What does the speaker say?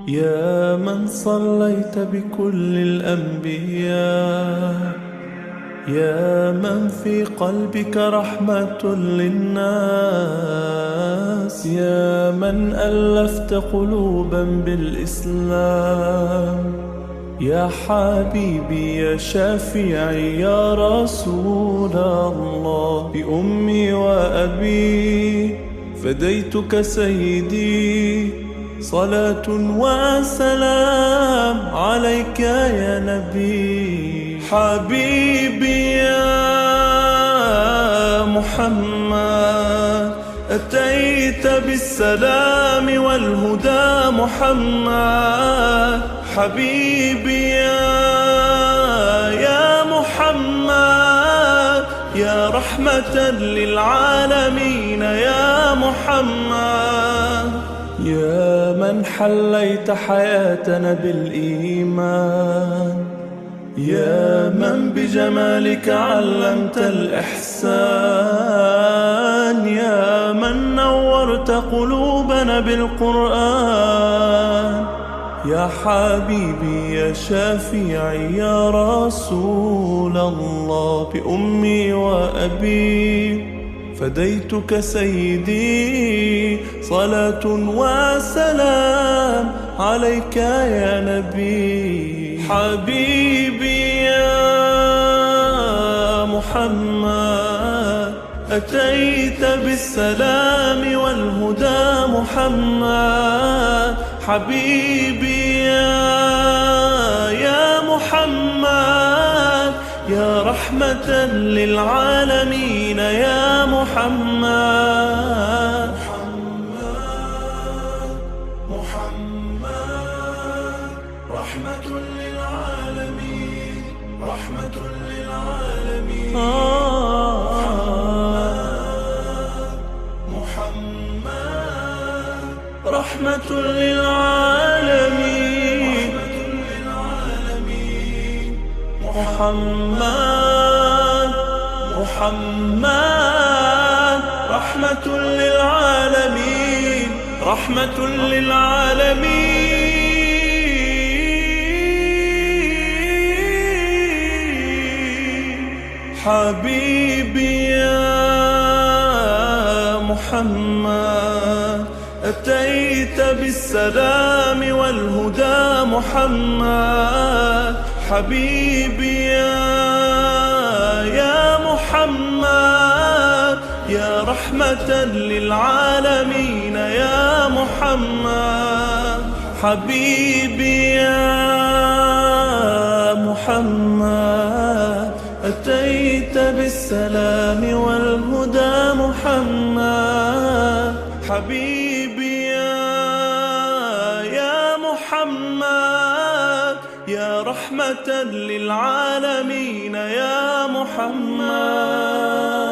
يا من صليت بكل الأنبياء، يا من في قلبك رحمة للناس، يا من ألفت قلوبا بالإسلام، يا حبيبي يا شافعي يا رسول الله، بأمي وأبي فديتك سيدي، صلاة وسلام عليك يا نبي. حبيبي يا محمد أتيت بالسلام والهدى محمد، حبيبي يا محمد يا رحمة للعالمين يا محمد، يا من حليت حياتنا بالإيمان، يا من بجمالك علمت الإحسان، يا من نورت قلوبنا بالقرآن، يا حبيبي يا شافعي يا رسول الله، بأمي وأبي فديتك سيدي، صلاة وسلام عليك يا نبي. حبيبي يا محمد أتيت بالسلام والهدى محمد، حبيبي يا محمد يا رحمة للعالمين يا محمد. محمد رحمة للعالمين، رحمة للعالمين. محمد رحمة للعالمين، محمد محمد رحمة للعالمين، رحمة للعالمين. حبيبي يا محمد أتيت بالسلام والهدى محمد، حبيبي يا محمد يا رحمة للعالمين يا محمد، حبيبي يا محمد أتيت بالسلام والهدى محمد، حبيبي يا محمد يا رحمة للعالمين يا محمد.